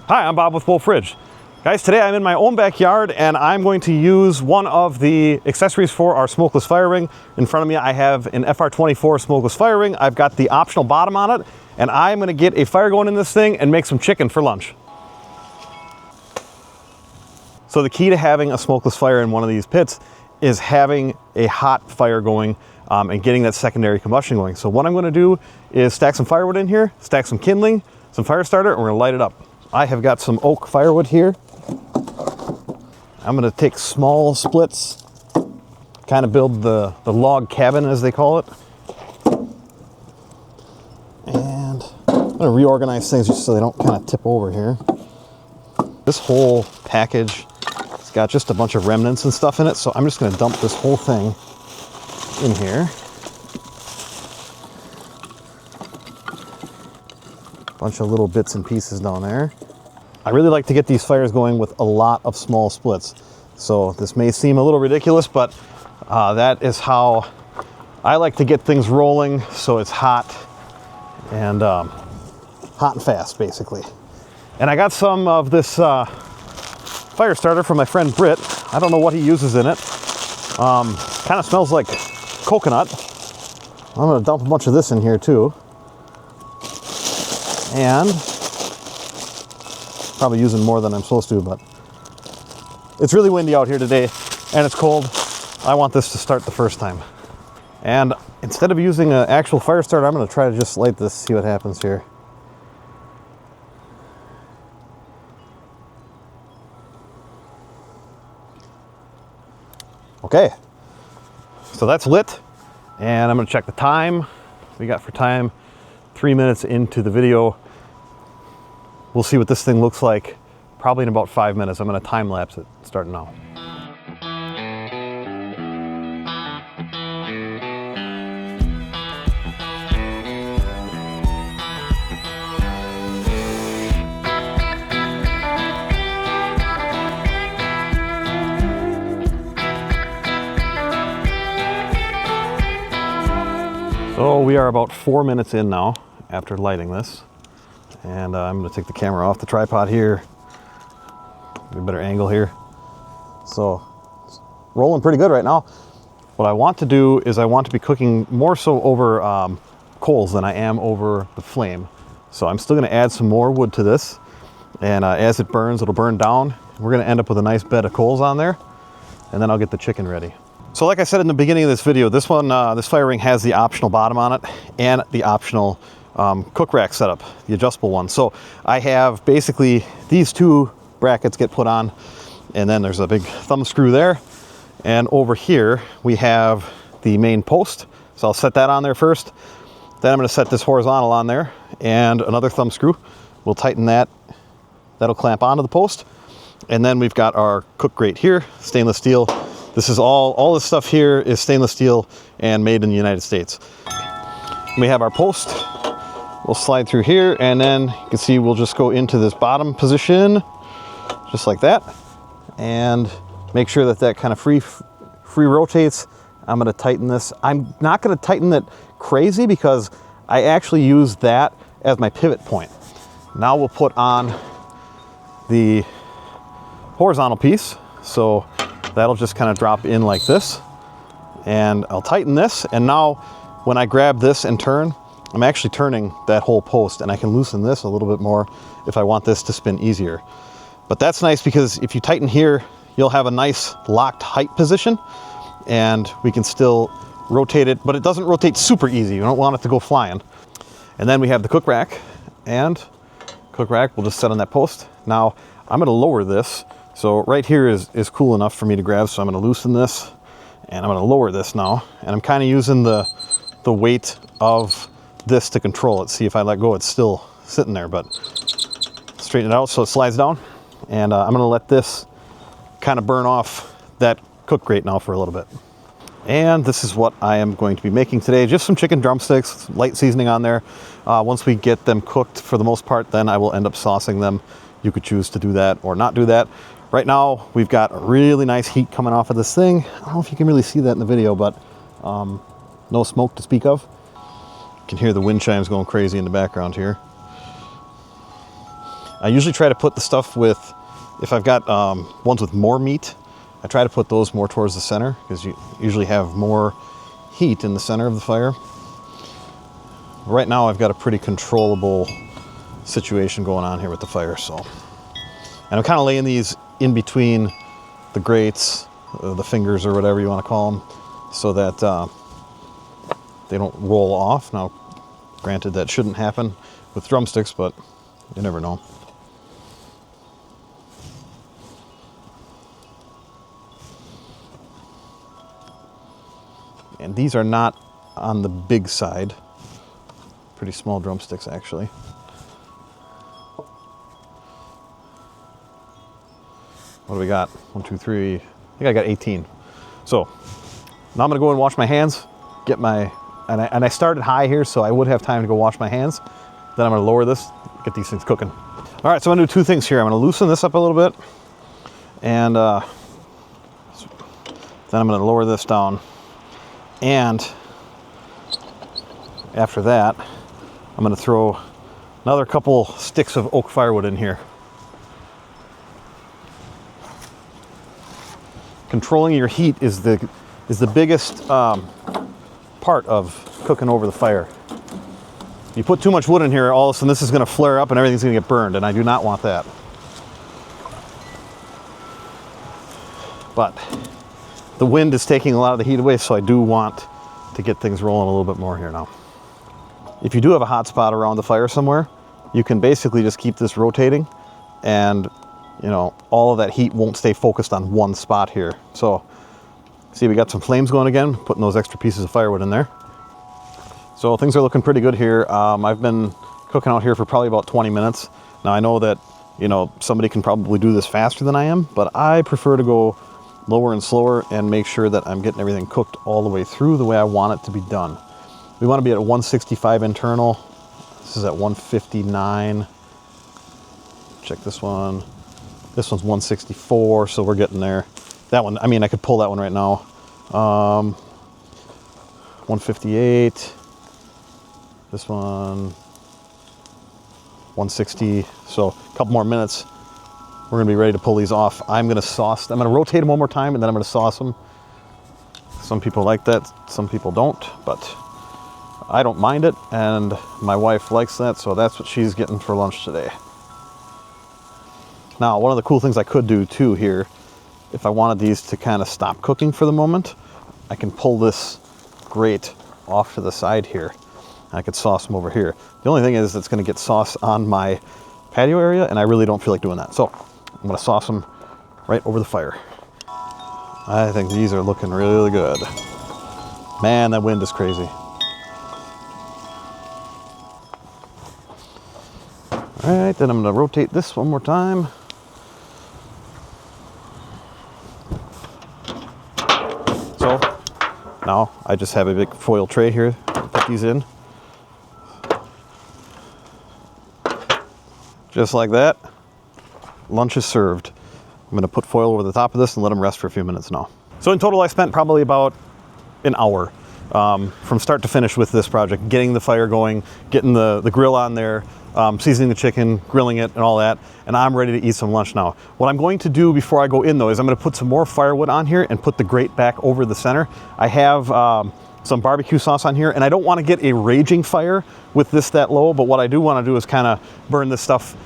Hi, I'm Bob with Wolfe Ridge. Guys, today I'm in my own backyard and I'm going to use one of the accessories for our smokeless fire ring. In front of me I have an FR-24 smokeless fire ring. I've got the optional bottom on it and I'm going to get a fire going in this thing and make some chicken for lunch. So the key to having a smokeless fire in one of these pits is having a hot fire going and getting that secondary combustion going. So what I'm going to do is stack some firewood in here, stack some kindling, some fire starter, and we're going to light it up. I have got some oak firewood here. I'm going to take small splits, kind of build the log cabin as they call it. And I'm going to reorganize things just so they don't kind of tip over here. This whole package has got just a bunch of remnants and stuff in it, so I'm just going to dump this whole thing in here. Bunch of little bits and pieces down there. I really like to get these fires going with a lot of small splits. So this may seem a little ridiculous, but that is how I like to get things rolling, so it's hot and fast, basically. And I got some of this fire starter from my friend Britt. I don't know what he uses in it. Kind of smells like coconut. I'm going to dump a bunch of this in here too. And probably using more than I'm supposed to, but it's really windy out here today and it's cold. I want this to start the first time. And instead of using an actual fire starter, I'm going to try to just light this, see what happens here. Okay, so that's lit, and I'm going to check the time. We got for time 3 minutes into the video. We'll see what this thing looks like probably in about 5 minutes. I'm going to time lapse it starting now. So we are about 4 minutes in now after lighting this. And I'm going to take the camera off the tripod here. Get a better angle here. So it's rolling pretty good right now. What I want to do is I want to be cooking more so over coals than I am over the flame. So I'm still going to add some more wood to this. And as it burns, it'll burn down. We're going to end up with a nice bed of coals on there. And then I'll get the chicken ready. So like I said in the beginning of this video, this one, this fire ring has the optional bottom on it and the optional cook rack setup, the adjustable one. So I have basically these two brackets get put on, and then there's a big thumb screw there. And over here we have the main post. So I'll set that on there first. Then I'm going to set this horizontal on there and another thumb screw. We'll tighten that. That'll clamp onto the post. And then we've got our cook grate here, stainless steel. This is all this stuff here is stainless steel and made in the United States. We have our post. We'll slide through here, and then you can see we'll just go into this bottom position, just like that, and make sure that that kind of free rotates. I'm going to tighten this. I'm not going to tighten it crazy because I actually use that as my pivot point. Now we'll put on the horizontal piece, so that'll just kind of drop in like this, and I'll tighten this, and now when I grab this and turn, I'm actually turning that whole post, and I can loosen this a little bit more if I want this to spin easier. But that's nice because if you tighten here, you'll have a nice locked height position, and we can still rotate it, but it doesn't rotate super easy. You don't want it to go flying. And then we have the cook rack, and cook rack will just set on that post. Now I'm going to lower this. So right here is cool enough for me to grab, so I'm going to loosen this, and I'm going to lower this now. And I'm kind of using the weight of this to control it. See, if I let go, it's still sitting there, but straighten it out so it slides down. And I'm going to let this kind of burn off that cook grate now for a little bit. And this is what I am going to be making today. Just some chicken drumsticks, light seasoning on there. Once we get them cooked for the most part, then I will end up saucing them. You could choose to do that or not do that. Right now, we've got a really nice heat coming off of this thing. I don't know if you can really see that in the video, but no smoke to speak of. You can hear the wind chimes going crazy in the background here. I usually try to put the stuff with, if I've got ones with more meat, I try to put those more towards the center because you usually have more heat in the center of the fire. Right now I've got a pretty controllable situation going on here with the fire, so. And I'm kind of laying these in between the grates, the fingers or whatever you want to call them, so that they don't roll off. Now, granted, that shouldn't happen with drumsticks, but you never know. And these are not on the big side. Pretty small drumsticks, actually. What do we got? 1, 2, 3. I think I got 18. So now I'm gonna go and wash my hands, get my, and I started high here, so I would have time to go wash my hands. Then I'm gonna lower this, get these things cooking. All right, so I'm gonna do 2 things here. I'm gonna loosen this up a little bit, and then I'm gonna lower this down. And after that, I'm gonna throw another couple sticks of oak firewood in here. Controlling your heat is the biggest part of cooking over the fire. You put too much wood in here, all of a sudden this is gonna flare up and everything's gonna get burned, and I do not want that. But the wind is taking a lot of the heat away, so I do want to get things rolling a little bit more here now. If you do have a hot spot around the fire somewhere, you can basically just keep this rotating, and you know, all of that heat won't stay focused on one spot here. So see, we got some flames going again, putting those extra pieces of firewood in there. So things are looking pretty good here. I've been cooking out here for probably about 20 minutes. Now I know that, you know, somebody can probably do this faster than I am, but I prefer to go lower and slower and make sure that I'm getting everything cooked all the way through the way I want it to be done. We want to be at 165 internal. This is at 159. Check this one. This one's 164, so we're getting there. That one, I mean, I could pull that one right now. 158. This one, 160. So a couple more minutes. We're gonna be ready to pull these off. I'm gonna rotate them one more time, and then I'm gonna sauce them. Some people like that, some people don't, but I don't mind it, and my wife likes that, so that's what she's getting for lunch today. Now, one of the cool things I could do too here, if I wanted these to kind of stop cooking for the moment, I can pull this grate off to the side here. I could sauce them over here. The only thing is it's gonna get sauce on my patio area, and I really don't feel like doing that. So I'm gonna sauce them right over the fire. I think these are looking really good. Man, that wind is crazy. All right, then I'm gonna rotate this one more time. So now I just have a big foil tray here, put these in. Just like that, lunch is served. I'm gonna put foil over the top of this and let them rest for a few minutes now. So in total, I spent probably about an hour from start to finish with this project, getting the fire going, getting the grill on there, seasoning the chicken, grilling it and all that, and I'm ready to eat some lunch now. What I'm going to do before I go in though is I'm gonna put some more firewood on here and put the grate back over the center. I have some barbecue sauce on here, and I don't want to get a raging fire with this that low, but what I do want to do is kind of burn this stuff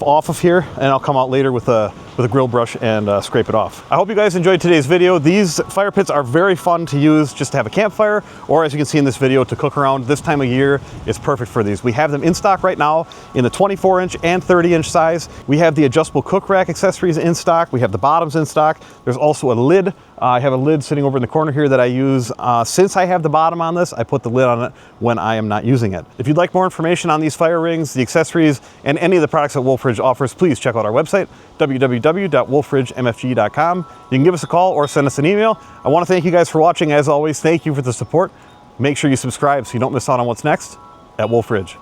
off of here, and I'll come out later with a grill brush and scrape it off. I hope you guys enjoyed today's video. These fire pits are very fun to use just to have a campfire, or as you can see in this video, to cook around. This time of year is perfect for these. We have them in stock right now in the 24-inch and 30-inch size. We have the adjustable cook rack accessories in stock. We have the bottoms in stock. There's also a lid. I have a lid sitting over in the corner here that I use. Since I have the bottom on this, I put the lid on it when I am not using it. If you'd like more information on these fire rings, the accessories, and any of the products that Wolfe Ridge offers, please check out our website, www.wolferidgemfg.com. You can give us a call or send us an email. I want to thank you guys for watching. As always, thank you for the support. Make sure you subscribe so you don't miss out on what's next at Wolfe Ridge.